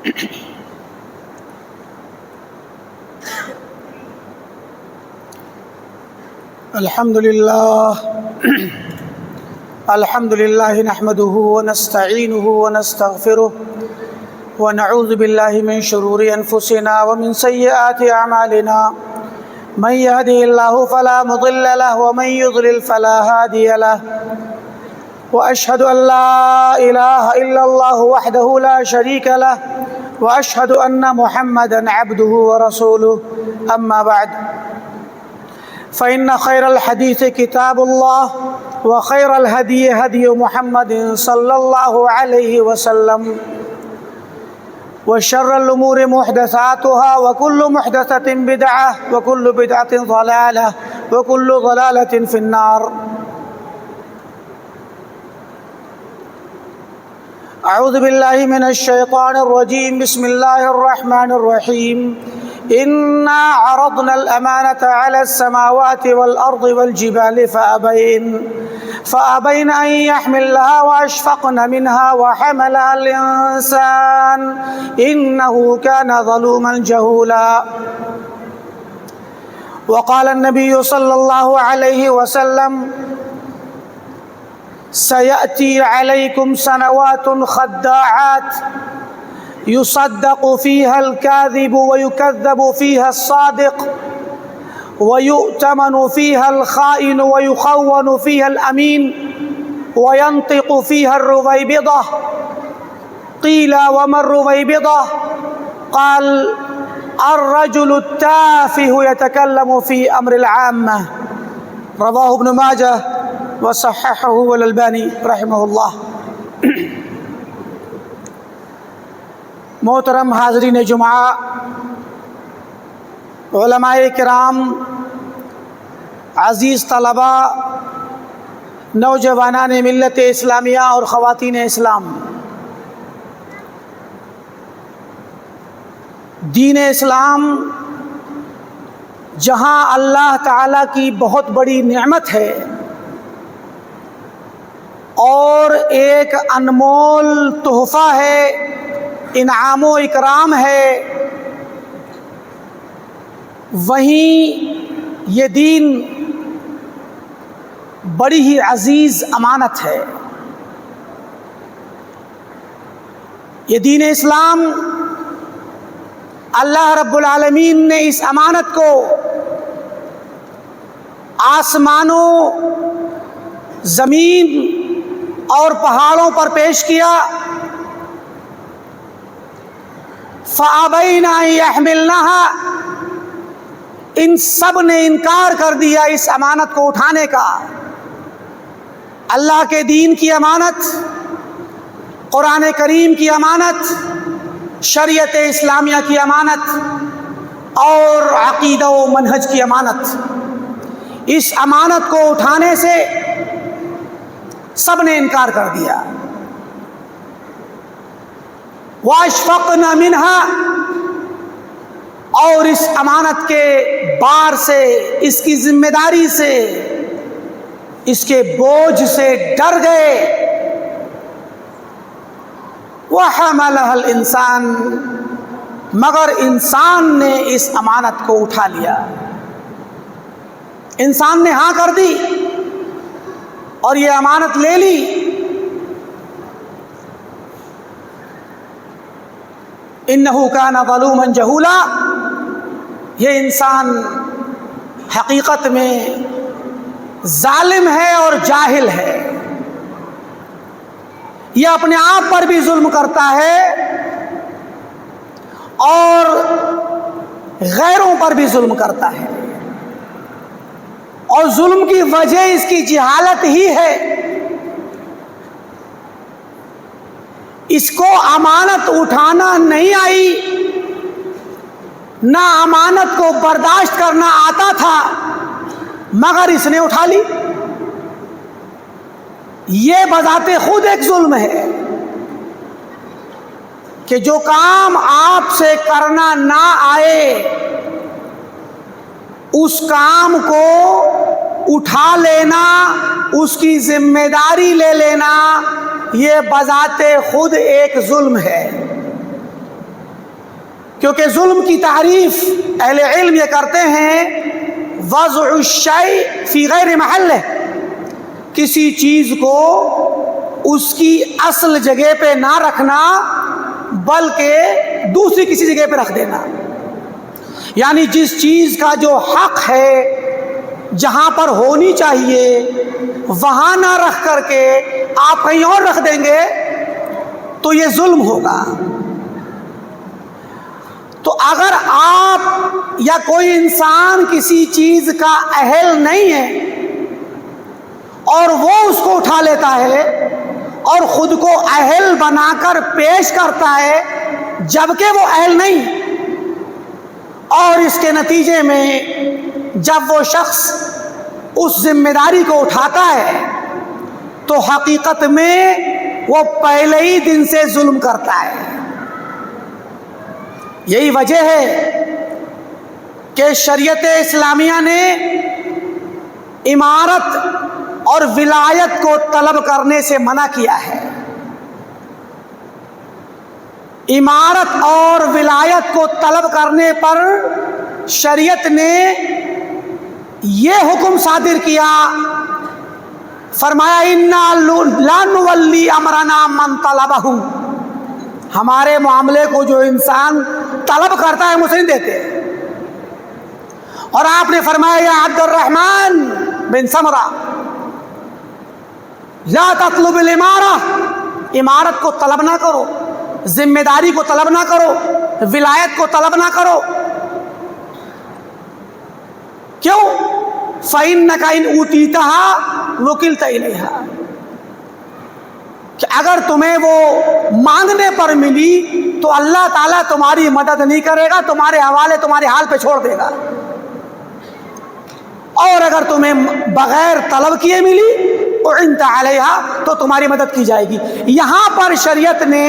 الحمد لله نحمده ونستعينه ونستغفره ونعوذ بالله من شرور أنفسنا ومن سيئات أعمالنا من يهده الله فلا مضل له ومن يضلل فلا هادي له وأشهد أن لا إله إلا الله وحده لا شريك له وأشهد أن محمدًا عبده ورسوله أما بعد فإن خير الحديث كتاب الله وخير الهدي هدي محمد صلى الله عليه وسلم وشر الأمور محدثاتها وكل محدثة بدعة وكل بدعة ضلالة وكل ضلالة في النار. أعوذ بالله من الشيطان الرجيم. بسم الله الرحمن الرحيم. إنا عرضنا الأمانة على السماوات والأرض والجبال فأبين أن يحملنها وأشفقن منها وحملها الإنسان إنه كان ظلوما جهولا. وقال النبي صلى الله عليه وسلم سيأتي عليكم سنوات خداعات يصدق فيها الكاذب ويكذب فيها الصادق ويؤتمن فيها الخائن ويخون فيها الأمين وينطق فيها الرويبضة. قيل وما الرويبضة؟ قال الرجل التافه يتكلم في أمر العامة. رواه ابن ماجه وصححه والألباني رحمه اللہ. محترم حاضرین جمعہ، علماء کرام، عزیز طلباء، نوجوانان ملت اسلامیہ اور خواتین اسلام، دین اسلام جہاں اللہ تعالیٰ کی بہت بڑی نعمت ہے اور ایک انمول تحفہ ہے، انعام و اکرام ہے، وہیں یہ دین بڑی ہی عزیز امانت ہے. یہ دین اسلام اللہ رب العالمین نے اس امانت کو آسمانوں، زمین اور پہاڑوں پر پیش کیا. فَأَبَيْنَ أَن يَحْمِلْنَهَا، ان سب نے انکار کر دیا اس امانت کو اٹھانے کا. اللہ کے دین کی امانت، قرآن کریم کی امانت، شریعت اسلامیہ کی امانت اور عقیدہ و منہج کی امانت، اس امانت کو اٹھانے سے سب نے انکار کر دیا. وَأَشْفَقْنَ مِنْهَا، اور اس امانت کے بار سے، اس کی ذمہ داری سے، اس کے بوجھ سے ڈر گئے. وَحَمَلَهَا الْإِنسَانُ، مگر انسان نے اس امانت کو اٹھا لیا. انسان نے ہاں کر دی اور یہ امانت لے لی. انہ کان ظلوما جہولا، یہ انسان حقیقت میں ظالم ہے اور جاہل ہے. یہ اپنے آپ پر بھی ظلم کرتا ہے اور غیروں پر بھی ظلم کرتا ہے، اور ظلم کی وجہ اس کی جہالت ہی ہے. اس کو امانت اٹھانا نہیں آئی، نہ امانت کو برداشت کرنا آتا تھا، مگر اس نے اٹھا لی. یہ بذات خود ایک ظلم ہے کہ جو کام آپ سے کرنا نہ آئے اس کام کو اٹھا لینا، اس کی ذمہ داری لے لینا، یہ بذات خود ایک ظلم ہے. کیونکہ ظلم کی تعریف اہل علم یہ کرتے ہیں وضع الشیء فی غیر محلہ، کسی چیز کو اس کی اصل جگہ پہ نہ رکھنا بلکہ دوسری کسی جگہ پہ رکھ دینا، یعنی جس چیز کا جو حق ہے جہاں پر ہونی چاہیے وہاں نہ رکھ کر کے آپ کہیں اور رکھ دیں گے تو یہ ظلم ہوگا۔ تو اگر آپ یا کوئی انسان کسی چیز کا اہل نہیں ہے اور وہ اس کو اٹھا لیتا ہے اور خود کو اہل بنا کر پیش کرتا ہے جبکہ وہ اہل نہیں، اور اس کے نتیجے میں جب وہ شخص اس ذمہ داری کو اٹھاتا ہے تو حقیقت میں وہ پہلے ہی دن سے ظلم کرتا ہے۔ یہی وجہ ہے کہ شریعت اسلامیہ نے امارت اور ولایت کو طلب کرنے سے منع کیا ہے۔ امارت اور ولایت کو طلب کرنے پر شریعت نے یہ حکم صادر کیا، فرمایا اِنَّا لَا نُوَلِّي أَمْرَنَا مَنْ طَلَبَهُ، ہمارے معاملے کو جو انسان طلب کرتا ہے ہم اسے نہیں دیتے۔ اور آپ نے فرمایا یا عبد الرحمن بن سمرہ لا تطلب الامارہ، امارت کو طلب نہ کرو، ذمہ داری کو طلب نہ کرو، ولایت کو طلب نہ کرو۔ کیوں؟ فَإِنَّكَ إِنْ أُوتِيتَهَا وُكِلْتَ إِلَيْهَا، کہ اگر تمہیں وہ مانگنے پر ملی تو اللہ تعالیٰ تمہاری مدد نہیں کرے گا، تمہارے حوالے تمہارے حال پہ چھوڑ دے گا، اور اگر تمہیں بغیر طلب کیے ملی اعنت علیہا تو تمہاری مدد کی جائے گی۔ یہاں پر شریعت نے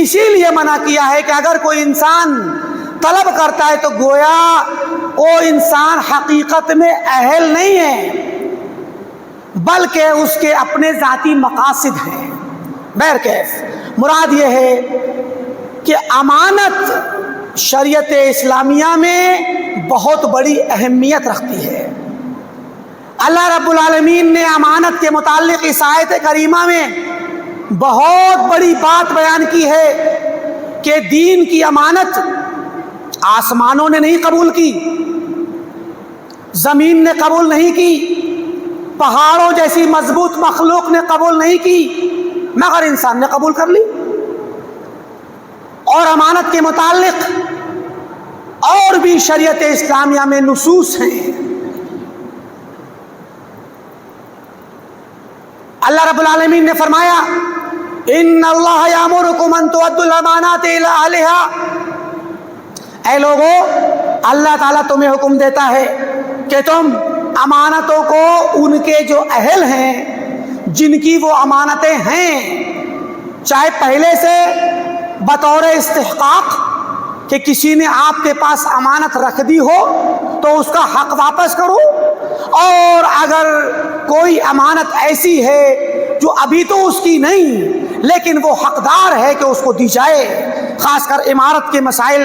اسی لیے منع کیا ہے کہ اگر کوئی انسان طلب کرتا ہے تو گویا وہ انسان حقیقت میں اہل نہیں ہے بلکہ اس کے اپنے ذاتی مقاصد ہیں۔ بہرکیف مراد یہ ہے کہ امانت شریعت اسلامیہ میں بہت بڑی اہمیت رکھتی ہے۔ اللہ رب العالمین نے امانت کے متعلق اس آیت کریمہ میں بہت بڑی بات بیان کی ہے کہ دین کی امانت آسمانوں نے نہیں قبول کی، زمین نے قبول نہیں کی، پہاڑوں جیسی مضبوط مخلوق نے قبول نہیں کی، مگر انسان نے قبول کر لی۔ اور امانت کے متعلق اور بھی شریعت اسلامیہ میں نصوص ہیں۔ اللہ رب العالمین نے فرمایا ان اللہ یامرکم ان تؤدوا الامانات الی اہلہا، اے لوگو اللہ تعالیٰ تمہیں حکم دیتا ہے کہ تم امانتوں کو ان کے جو اہل ہیں جن کی وہ امانتیں ہیں، چاہے پہلے سے بطور استحقاق کہ کسی نے آپ کے پاس امانت رکھ دی ہو تو اس کا حق واپس کرو، اور اگر کوئی امانت ایسی ہے جو ابھی تو اس کی نہیں لیکن وہ حقدار ہے کہ اس کو دی جائے، خاص کر امارت کے مسائل،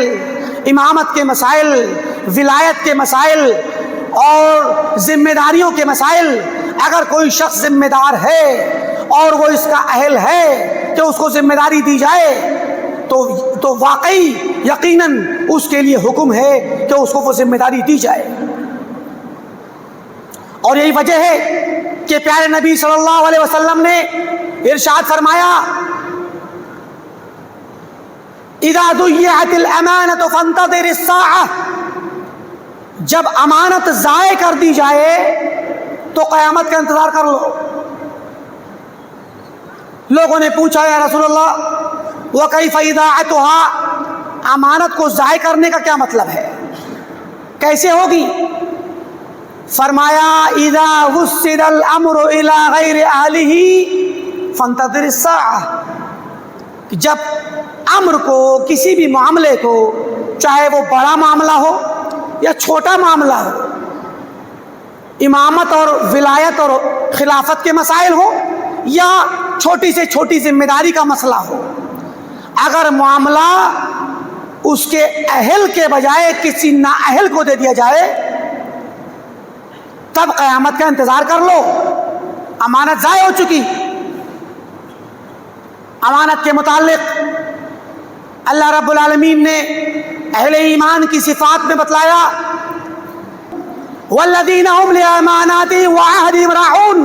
امامت کے مسائل، ولایت کے مسائل اور ذمہ داریوں کے مسائل، اگر کوئی شخص ذمہ دار ہے اور وہ اس کا اہل ہے کہ اس کو ذمہ داری دی جائے تو واقعی یقیناً اس کے لیے حکم ہے کہ اس کو وہ ذمہ داری دی جائے۔ اور یہی وجہ ہے کہ پیارے نبی صلی اللہ علیہ وسلم نے ارشاد فرمایا اذا ضیعت الامانۃ فانتظر الساعۃ، جب امانت ضائع کر دی جائے تو قیامت کا انتظار کر لو۔ لوگوں نے پوچھا یا رسول اللہ وَكَيْفَ إِضَاعَتُهَا، امانت کو ضائع کرنے کا کیا مطلب ہے، کیسے ہوگی؟ فرمایا اذا وُسِّدَ الْأَمْرُ إِلَى غَيْرِ أَهْلِهِ فَانْتَظِرِ السَّاعَةَ، کہ جب امر کو، کسی بھی معاملے کو، چاہے وہ بڑا معاملہ ہو یا چھوٹا معاملہ ہو، امامت اور ولایت اور خلافت کے مسائل ہو یا چھوٹی سے چھوٹی ذمہ داری کا مسئلہ ہو، اگر معاملہ اس کے اہل کے بجائے کسی نااہل کو دے دیا جائے، تب قیامت کا انتظار کر لو، امانت ضائع ہو چکی۔ امانت کے متعلق اللہ رب العالمین نے اہل ایمان کی صفات میں بتلایا، والذین هم لأماناتهم وعہدہم راعون،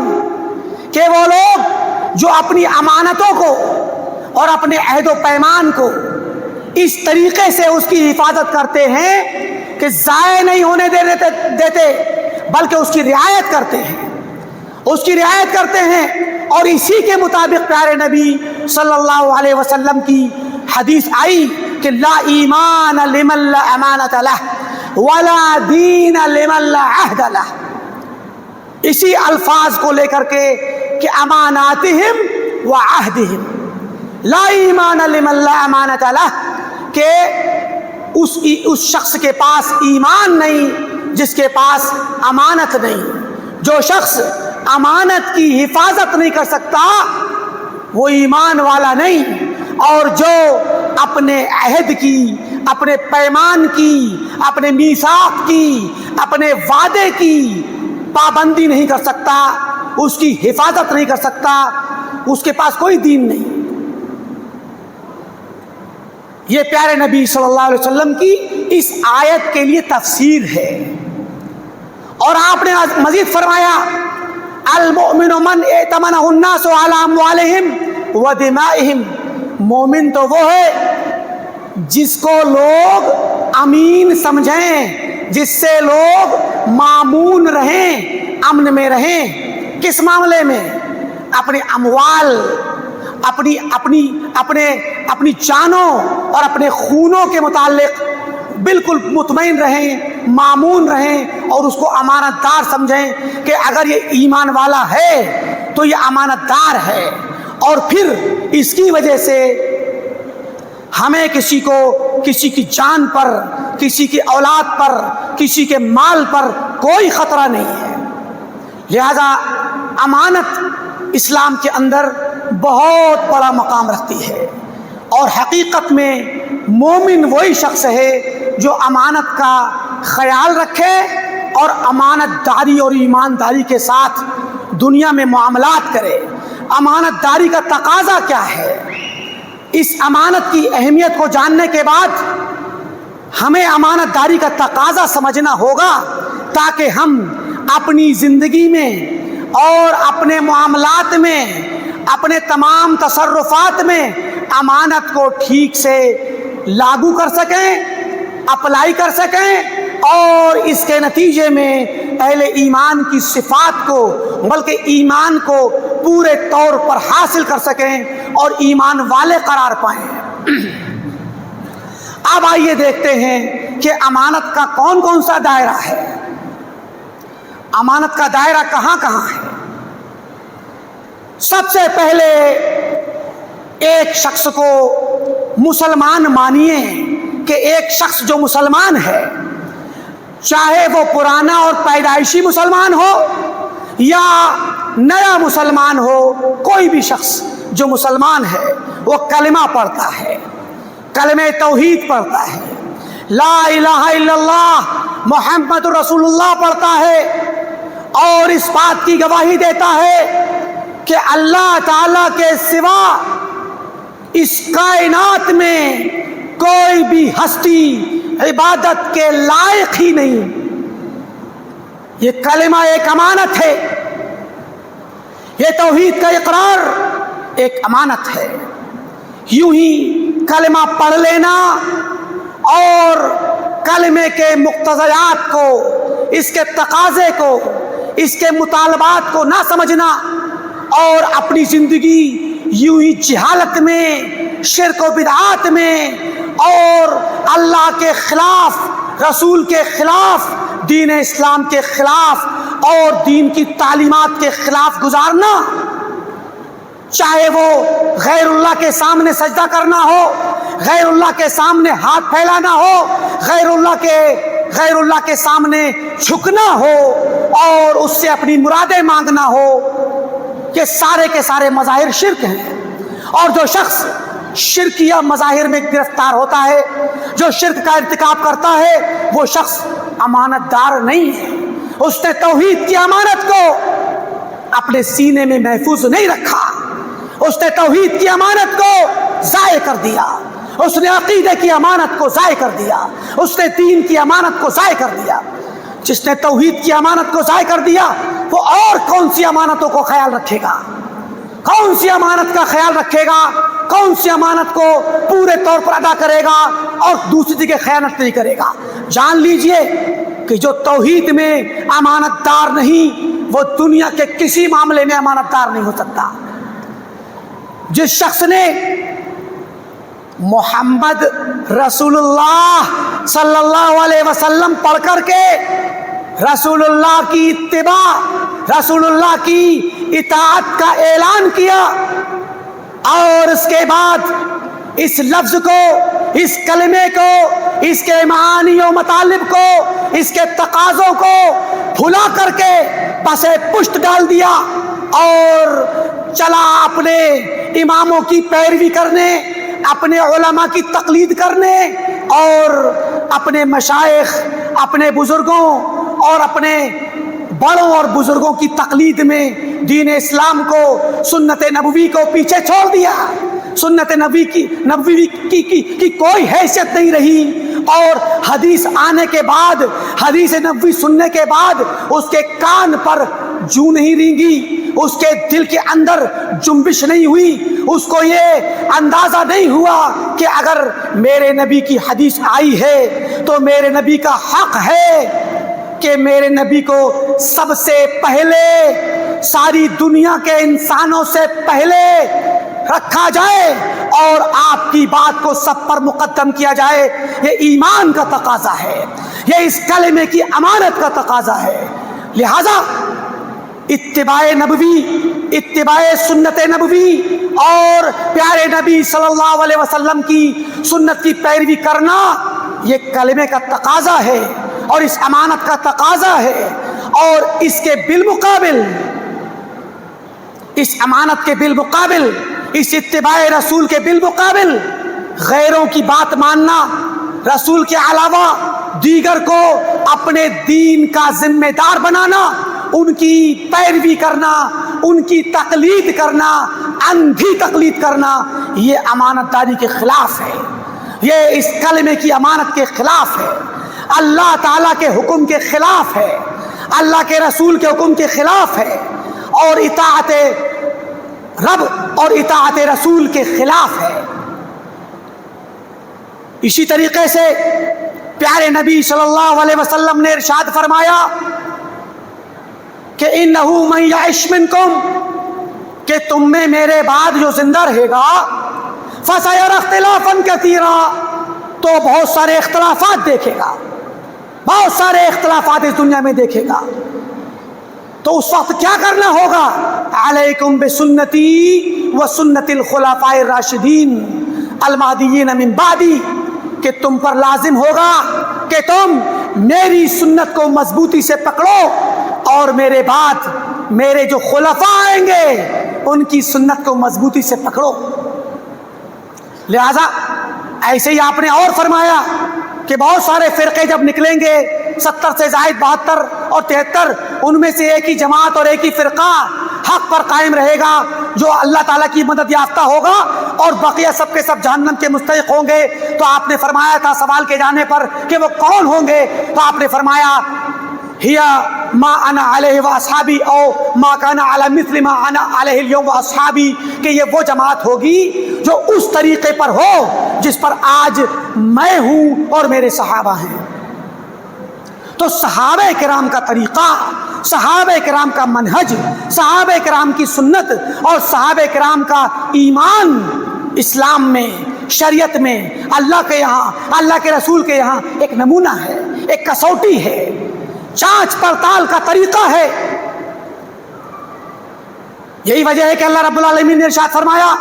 کہ وہ لوگ جو اپنی امانتوں کو اور اپنے عہد و پیمان کو اس طریقے سے اس کی حفاظت کرتے ہیں کہ ضائع نہیں ہونے دیتے بلکہ اس کی رعایت کرتے ہیں، اس کی رعایت کرتے ہیں۔ اور اسی کے مطابق پیارے نبی صلی اللہ علیہ وسلم کی حدیث آئی کہ لا ایمان لمن لا امانت لہ ولا دین لمن لا عہد لہ، اسی الفاظ کو لے کر کے کہ اماناتہم وعہدہم، لا ایمان لمن لا امانت لہ، کہ اس شخص کے پاس ایمان نہیں جس کے پاس امانت نہیں۔ جو شخص امانت کی حفاظت نہیں کر سکتا وہ ایمان والا نہیں، اور جو اپنے عہد کی، اپنے پیمان کی، اپنے میثاق کی، اپنے وعدے کی پابندی نہیں کر سکتا، اس کی حفاظت نہیں کر سکتا، اس کے پاس کوئی دین نہیں۔ یہ پیارے نبی صلی اللہ علیہ وسلم کی اس آیت کے لیے تفسیر ہے۔ اور آپ نے مزید فرمایا المؤمن من ائتمنہ الناس علی اموالہم ودمائہم، مومن تو وہ ہے جس کو لوگ امین سمجھیں، جس سے لوگ مامون رہیں، امن میں رہیں۔ کس معاملے میں؟ اپنے اموال، اپنی جانوں اور اپنے خونوں کے متعلق بالکل مطمئن رہیں، مامون رہیں، اور اس کو امانت دار سمجھیں کہ اگر یہ ایمان والا ہے تو یہ امانت دار ہے، اور پھر اس کی وجہ سے ہمیں کسی کی جان پر، کسی کی اولاد پر، کسی کے مال پر کوئی خطرہ نہیں ہے۔ لہذا امانت اسلام کے اندر بہت بڑا مقام رکھتی ہے، اور حقیقت میں مومن وہی شخص ہے جو امانت کا خیال رکھے اور امانت داری اور ایمانداری کے ساتھ دنیا میں معاملات کرے۔ امانت داری کا تقاضا کیا ہے؟ اس امانت کی اہمیت کو جاننے کے بعد ہمیں امانت داری کا تقاضا سمجھنا ہوگا، تاکہ ہم اپنی زندگی میں اور اپنے معاملات میں، اپنے تمام تصرفات میں امانت کو ٹھیک سے لاگو کر سکیں، اپلائی کر سکیں، اور اس کے نتیجے میں اہل ایمان کی صفات کو، بلکہ ایمان کو پورے طور پر حاصل کر سکیں اور ایمان والے قرار پائیں۔ اب آئیے دیکھتے ہیں کہ امانت کا کون کون سا دائرہ ہے، امانت کا دائرہ کہاں کہاں ہے۔ سب سے پہلے ایک شخص کو مسلمان مانیے کہ ایک شخص جو مسلمان ہے، چاہے وہ پرانا اور پیدائشی مسلمان ہو یا نیا مسلمان ہو، کوئی بھی شخص جو مسلمان ہے وہ کلمہ پڑھتا ہے، کلمہ توحید پڑھتا ہے، لا الہ الا اللہ محمد رسول اللہ پڑھتا ہے، اور اس بات کی گواہی دیتا ہے کہ اللہ تعالیٰ کے سوا اس کائنات میں کوئی بھی ہستی عبادت کے لائق ہی نہیں۔ یہ کلمہ ایک امانت ہے، یہ توحید کا اقرار ایک امانت ہے۔ یوں ہی کلمہ پڑھ لینا اور کلمے کے مقتضیات کو، اس کے تقاضے کو، اس کے مطالبات کو نہ سمجھنا، اور اپنی زندگی یوں ہی جہالت میں، شرک و بدعات میں، اور اللہ کے خلاف، رسول کے خلاف، دین اسلام کے خلاف اور دین کی تعلیمات کے خلاف گزارنا، چاہے وہ غیر اللہ کے سامنے سجدہ کرنا ہو، غیر اللہ کے سامنے ہاتھ پھیلانا ہو، غیر اللہ کے سامنے جھکنا ہو، اور اس سے اپنی مرادیں مانگنا ہو، یہ سارے کے سارے مظاہر شرک ہیں۔ اور جو شخص شرکیہ مظاہر میں گرفتار ہوتا ہے، جو شرک کا ارتکاب کرتا ہے وہ شخص امانت دار نہیں ہے، اس نے توحید کی امانت کو اپنے سینے میں محفوظ نہیں رکھا، اس نے توحید کی امانت کو ضائع کر دیا، اس نے عقیدے کی امانت کو ضائع کر دیا، اس نے دین کی امانت کو ضائع کر دیا۔ جس نے توحید کی امانت کو ضائع کر دیا وہ اور کون سی امانتوں کو خیال رکھے گا؟ کون سی امانت کا خیال رکھے گا؟ کون سی امانت کو پورے طور پر ادا کرے گا اور دوسری جگہ خیانت نہیں کرے گا؟ جان لیجئے کہ جو توحید میں امانت دار نہیں وہ دنیا کے کسی معاملے میں امانت دار نہیں ہو سکتا۔ جس شخص نے محمد رسول اللہ صلی اللہ علیہ وسلم پڑھ کر کے رسول اللہ کی اتباع، رسول اللہ کی اطاعت کا اعلان کیا اور اس کے بعد اس لفظ کو، اس کلمے کو، اس کے معانی و مطالب کو، اس کے تقاضوں کو بھلا کر کے پسے پشت ڈال دیا اور چلا اپنے اماموں کی پیروی کرنے، اپنے علماء کی تقلید کرنے اور اپنے مشائخ، اپنے بزرگوں اور اپنے بڑوں اور بزرگوں کی تقلید میں دین اسلام کو، سنت نبوی کو پیچھے چھوڑ دیا۔ سنت نبوی کی کوئی حیثیت نہیں رہی اور حدیث آنے کے بعد، حدیث نبوی سننے کے بعد اس کے کان پر جو نہیں رینگی، اس کے دل کے اندر جنبش نہیں ہوئی، اس کو یہ اندازہ نہیں ہوا کہ اگر میرے نبی کی حدیث آئی ہے تو میرے نبی کا حق ہے کہ میرے نبی کو سب سے پہلے، ساری دنیا کے انسانوں سے پہلے رکھا جائے اور آپ کی بات کو سب پر مقدم کیا جائے۔ یہ ایمان کا تقاضا ہے، یہ اس کلمے کی امانت کا تقاضا ہے۔ لہذا اتباع نبوی، اتباع سنت نبوی اور پیارے نبی صلی اللہ علیہ وسلم کی سنت کی پیروی کرنا یہ کلمے کا تقاضا ہے اور اس امانت کا تقاضا ہے۔ اور اس کے بالمقابل، اس امانت کے بالمقابل، اس اتباع رسول کے بالمقابل غیروں کی بات ماننا، رسول کے علاوہ دیگر کو اپنے دین کا ذمہ دار بنانا، ان کی پیروی کرنا، ان کی تقلید کرنا، اندھی تقلید کرنا، یہ امانت داری کے خلاف ہے، یہ اس کلمے کی امانت کے خلاف ہے، اللہ تعالیٰ کے حکم کے خلاف ہے، اللہ کے رسول کے حکم کے خلاف ہے اور اطاعت رب اور اطاعت رسول کے خلاف ہے۔ اسی طریقے سے پیارے نبی صلی اللہ علیہ وسلم نے ارشاد فرمایا کہ اِنَّهُ مَن يَعِشْ مِنْكُمْ، کہ تم میں میرے بعد جو زندہ رہے گا، فَسَيَرَى اخْتِلَافًا كَثِيرًا، تو بہت سارے اختلافات دیکھے گا، بہت سارے اختلافات اس دنیا میں دیکھے گا۔ تو اس وقت کیا کرنا ہوگا؟ علیکم بسنتی وسنت الخلفاء الراشدین المہدیین من بعدی، کہ تم پر لازم ہوگا کہ تم میری سنت کو مضبوطی سے پکڑو اور میرے بعد میرے جو خلفاء آئیں گے ان کی سنت کو مضبوطی سے پکڑو۔ لہذا ایسے ہی آپ نے اور فرمایا کہ بہت سارے فرقے جب نکلیں گے، 70 سے زائد 72 اور 73، ان میں سے ایک ہی جماعت اور ایک ہی فرقہ حق پر قائم رہے گا جو اللہ تعالیٰ کی مدد یافتہ ہوگا اور بقیہ سب کے سب جہنم کے مستحق ہوں گے۔ تو آپ نے فرمایا تھا سوال کے جانے پر کہ وہ کون ہوں گے، تو آپ نے فرمایا ہیا ما انا علیہ واصحابی او ما کان علی مثل ما انا علیہ اليوم واصحابی، کہ یہ وہ جماعت ہوگی جو اس طریقے پر ہو جس پر آج میں ہوں اور میرے صحابہ ہیں۔ تو صحابہ کرام کا طریقہ، صحابہ کرام کا منہج، صحابہ کرام کی سنت اور صحابہ کرام کا ایمان اسلام میں، شریعت میں، اللہ کے یہاں، اللہ کے رسول کے یہاں ایک نمونہ ہے، ایک کسوٹی ہے، جانچ پڑتال کا طریقہ ہے۔ یہی وجہ ہے کہ اللہ رب العالمین نے ارشاد فرمایا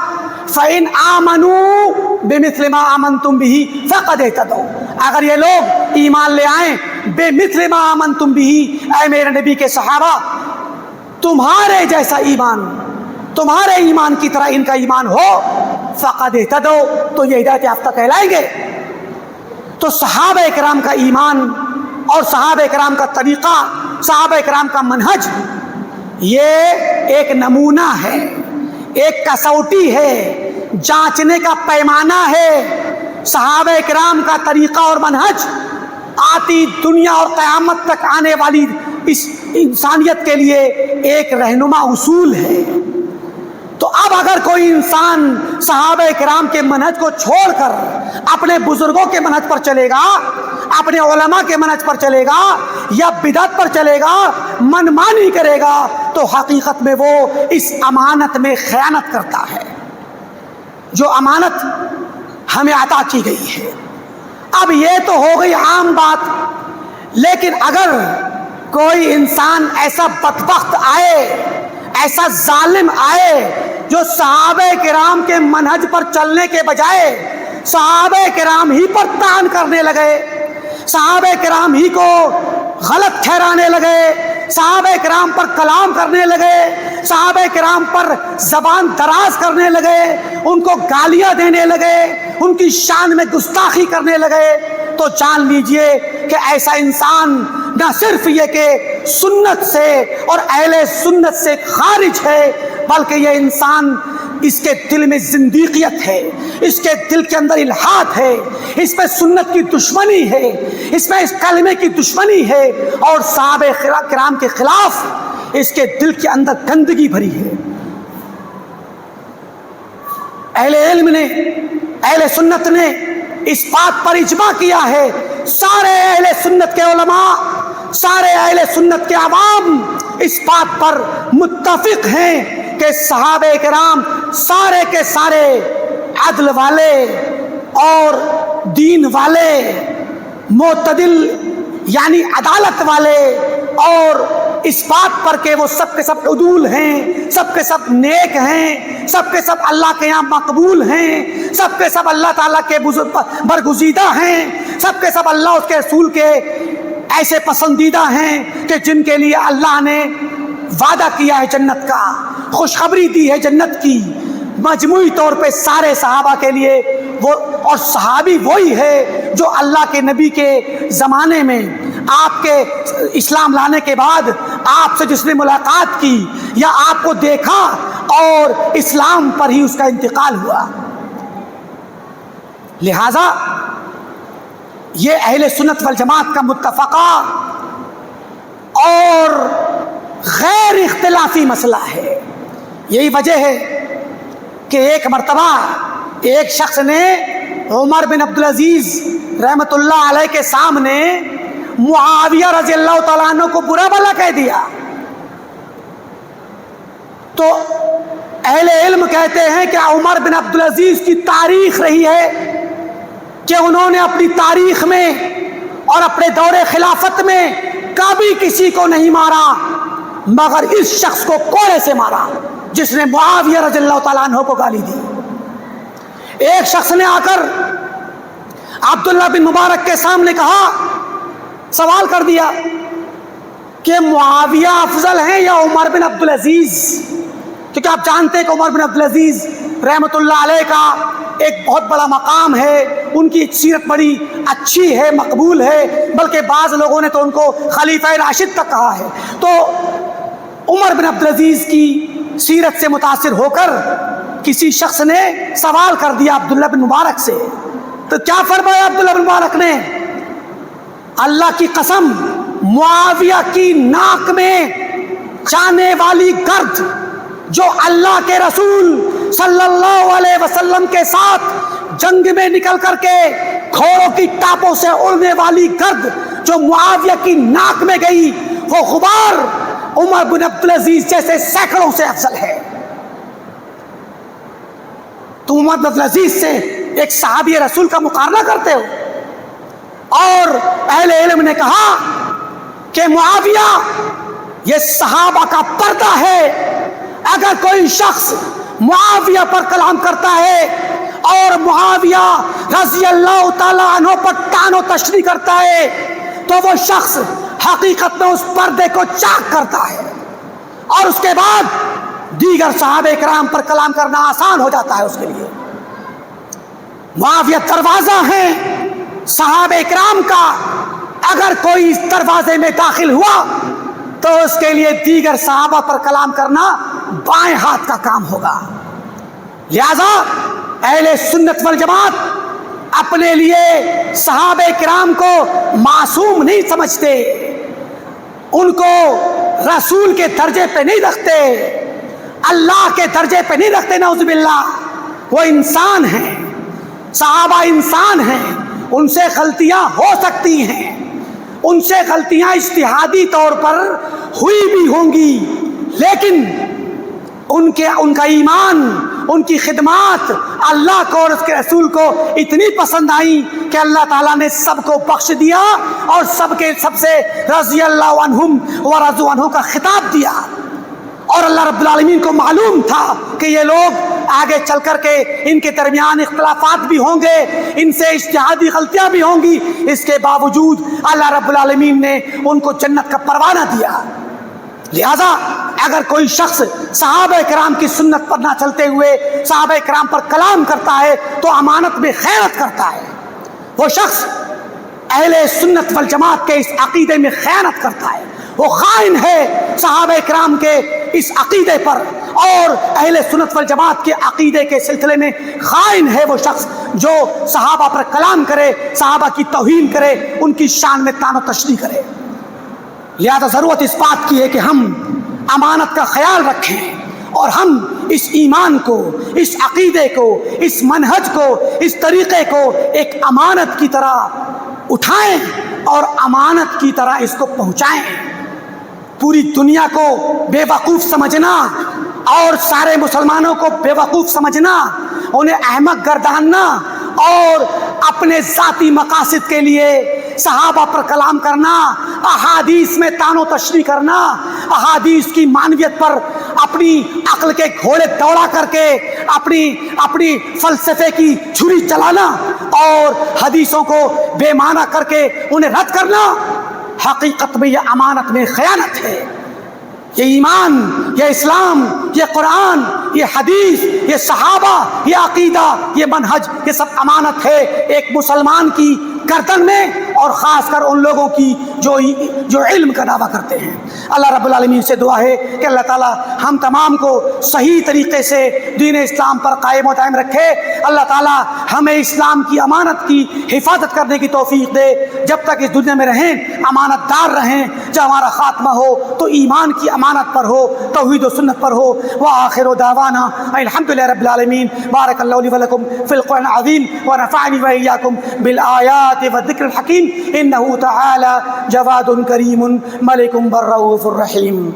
فَإِنْ آمَنُوا بِمِثْلِ مَا آمَنْتُمْ بِهِ فَقَدْ اهْتَدَوْا، اگر یہ لوگ ایمان لے آئیں بِمِثْلِ مَا آمَنْتُمْ بِهِ، اے میرے نبی کے صحابہ تمہارے جیسا ایمان، تمہارے ایمان کی طرح ان کا ایمان ہو، فقد اہتدوا، تو یہ ہدایت یافتہ کہلائیں گے۔ تو صحابہ کرام کا ایمان اور صحابہ کرام کا طریقہ، صحابہ کرام کا منہج، یہ ایک نمونہ ہے، ایک کسوٹی ہے، جانچنے کا پیمانہ ہے۔ صحابہ کرام کا طریقہ اور منہج آتی دنیا اور قیامت تک آنے والی اس انسانیت کے لیے ایک رہنما اصول ہے۔ تو اب اگر کوئی انسان صحابہ کرام کے منہج کو چھوڑ کر اپنے بزرگوں کے منہج پر چلے گا، اپنے علماء کے منہج پر چلے گا، یا بدعت پر چلے گا، منمانی کرے گا، تو حقیقت میں وہ اس امانت میں خیانت کرتا ہے جو امانت ہمیں عطا کی گئی ہے۔ اب یہ تو ہو گئی عام بات، لیکن اگر کوئی انسان ایسا بدبخت آئے، ایسا ظالم آئے جو صحابہ کرام کے منہج پر چلنے کے بجائے صحابہ کرام ہی پر طعن کرنے لگے، صحابہ کرام ہی کو غلط ٹھہرانے لگے، صحابہ کرام پر کلام کرنے لگے، صحابہ کرام پر زبان دراز کرنے لگے، ان کو گالیاں دینے لگے، ان کی شان میں گستاخی کرنے لگے، تو جان لیجئے کہ ایسا انسان نہ صرف یہ کہ سنت سے اور اہل سنت سے خارج ہے، بلکہ یہ انسان، اس کے دل میں زندیقیت ہے، اس کے دل کے اندر الحاد ہے، اس میں سنت کی دشمنی ہے، اس میں اس کلمے کی دشمنی ہے، اور صحابہ کرام کے خلاف اس کے دل کے اندر گندگی بھری ہے۔ اہل علم نے، اہل سنت نے اس بات پر اجماع کیا ہے، سارے اہل سنت کے علماء، سارے اہل سنت کے عوام اس بات پر متفق ہیں کہ صحابہ کرام سارے کے سارے عدل والے اور دین والے، معتدل یعنی عدالت والے، اور اس بات پر کہ وہ سب کے سب عدول ہیں، سب کے سب نیک ہیں، سب کے سب اللہ کے یہاں مقبول ہیں، سب کے سب اللہ تعالیٰ کے برگزیدہ ہیں، سب کے سب اللہ اس کے رسول کے ایسے پسندیدہ ہیں کہ جن کے لیے اللہ نے وعدہ کیا ہے جنت کا، خوشخبری دی ہے جنت کی۔ مجموعی طور پہ سارے صحابہ کے لیے وہ، اور صحابی وہی ہے جو اللہ کے نبی کے زمانے میں، آپ کے اسلام لانے کے بعد آپ سے جس نے ملاقات کی یا آپ کو دیکھا اور اسلام پر ہی اس کا انتقال ہوا۔ لہذا یہ اہل سنت والجماعت کا متفقہ اور غیر اختلافی مسئلہ ہے۔ یہی وجہ ہے کہ ایک مرتبہ ایک شخص نے عمر بن عبدالعزیز رحمۃ اللہ علیہ کے سامنے معاویہ رضی اللہ تعالیٰ عنہ کو برا بھلا کہہ دیا، تو اہل علم کہتے ہیں کہ عمر بن عبدالعزیز کی تاریخ رہی ہے کہ انہوں نے اپنی تاریخ میں اور اپنے دور خلافت میں کبھی کسی کو نہیں مارا مگر اس شخص کو کوڑے سے مارا جس نے معاویہ رضی اللہ تعالیٰ عنہ کو گالی دی۔ ایک شخص نے آ کر عبداللہ بن مبارک کے سامنے کہا، سوال کر دیا کہ معاویہ افضل ہیں یا عمر بن عبدالعزیز، کیونکہ آپ جانتے ہیں کہ عمر بن عبدالعزیز رحمۃ اللہ علیہ کا ایک بہت بڑا مقام ہے، ان کی سیرت بڑی اچھی ہے، مقبول ہے، بلکہ بعض لوگوں نے تو ان کو خلیفہ راشد تک کہا ہے۔ تو عمر بن عبدالعزیز کی سیرت سے متاثر ہو کر کسی شخص نے سوال کر دیا عبداللہ بن مبارک سے، تو کیا فرمایا عبداللہ بن مبارک نے؟ اللہ کی قسم، معاویہ کی ناک میں جانے والی گرد جو اللہ کے رسول صلی اللہ علیہ وسلم کے ساتھ جنگ میں نکل کر کے گھوڑوں کی ٹاپوں سے اڑنے والی گرد جو معاویہ کی ناک میں گئی، وہ غبار عمر بن عبدالعزیز جیسے سینکڑوں سے افضل ہے۔ تم عمر بن عبدالعزیز سے ایک صحابی رسول کا مقابلہ کرتے ہو؟ اور اہل علم نے کہا کہ معاویہ یہ صحابہ کا پردہ ہے، اگر کوئی شخص معاویہ پر کلام کرتا ہے اور معاویہ رضی اللہ تعالیٰ عنہ پر طعن و تشریح کرتا ہے تو وہ شخص حقیقت میں اس پردے کو چاک کرتا ہے، اور اس کے بعد دیگر صحابہ کرام پر کلام کرنا آسان ہو جاتا ہے اس کے لیے۔ معاویہ دروازہ ہیں صحابہ کرام کا، اگر کوئی اس دروازے میں داخل ہوا تو اس کے لیے دیگر صحابہ پر کلام کرنا بائیں ہاتھ کا کام ہوگا۔ لہذا اہل سنت والجماعت اپنے لیے صحابہ کرام کو معصوم نہیں سمجھتے، ان کو رسول کے درجے پہ نہیں رکھتے، اللہ کے درجے پہ نہیں رکھتے، نعوذ باللہ۔ وہ انسان ہیں، صحابہ انسان ہیں، ان سے غلطیاں ہو سکتی ہیں، ان سے غلطیاں اجتہادی طور پر ہوئی بھی ہوں گی، لیکن ان کا ایمان، ان کی خدمات اللہ کو اور اس کے رسول کو اتنی پسند آئی کہ اللہ تعالیٰ نے سب کو بخش دیا اور سب سے رضی اللہ عنہم ورضوا عنہ کا خطاب دیا۔ اور اللہ رب العالمین کو معلوم تھا کہ یہ لوگ آگے چل کر کے ان کے درمیان اختلافات بھی ہوں گے، ان سے اجتہادی غلطیاں بھی ہوں گی، اس کے باوجود اللہ رب العالمین نے ان کو جنت کا پروانہ دیا۔ لہذا اگر کوئی شخص صحابہ کرام کی سنت پر نہ چلتے ہوئے صحابہ کرام پر کلام کرتا ہے تو امانت میں خیانت کرتا ہے، وہ شخص اہل سنت والجماعت کے اس عقیدے میں خیانت کرتا ہے، وہ خائن ہے صحابہ کرام کے اس عقیدے پر، اور اہل سنت والجماعت کے عقیدے کے سلسلے میں خائن ہے وہ شخص جو صحابہ پر کلام کرے، صحابہ کی توہین کرے، ان کی شان میں طعن و تشریح کرے۔ لہذا ضرورت اس بات کی ہے کہ ہم امانت کا خیال رکھیں اور ہم اس ایمان کو، اس عقیدے کو، اس منہج کو، اس طریقے کو ایک امانت کی طرح اٹھائیں اور امانت کی طرح اس کو پہنچائیں۔ پوری دنیا کو بے وقوف سمجھنا اور سارے مسلمانوں کو بے وقوف سمجھنا، انہیں احمق گرداننا اور اپنے ذاتی مقاصد کے لیے صحابہ پر کلام کرنا، احادیث میں طعن و تشریح کرنا، احادیث کی معنویت پر اپنی عقل کے گھوڑے دوڑا کر کے اپنی فلسفے کی چھری چلانا اور حدیثوں کو بے معنی کر کے انہیں رد کرنا، حقیقت میں یہ امانت میں خیانت ہے۔ یہ ایمان، یہ اسلام، یہ قرآن، یہ حدیث، یہ صحابہ، یہ عقیدہ، یہ منہج، یہ سب امانت ہے ایک مسلمان کی گردن میں، اور خاص کر ان لوگوں کی جو علم کا دعویٰ کرتے ہیں۔ اللہ رب العالمین سے دعا ہے کہ اللہ تعالی ہم تمام کو صحیح طریقے سے دین اسلام پر قائم و دائم رکھے۔ اللہ تعالی ہمیں اسلام کی امانت کی حفاظت کرنے کی توفیق دے، جب تک اس دنیا میں رہیں امانت دار رہیں، جب ہمارا خاتمہ ہو تو ایمان کی امانت پر ہو، توحید و سنت پر ہو۔ وآخر دعوانا الحمدللہ رب العالمین۔ بارک اللہ لی ولکم فی القرآن العظیم ونفعنی وإیاکم بالآیات والذکر الحکیم، انہ تعالی جواد کریم ملک بالرؤوف الرحیم۔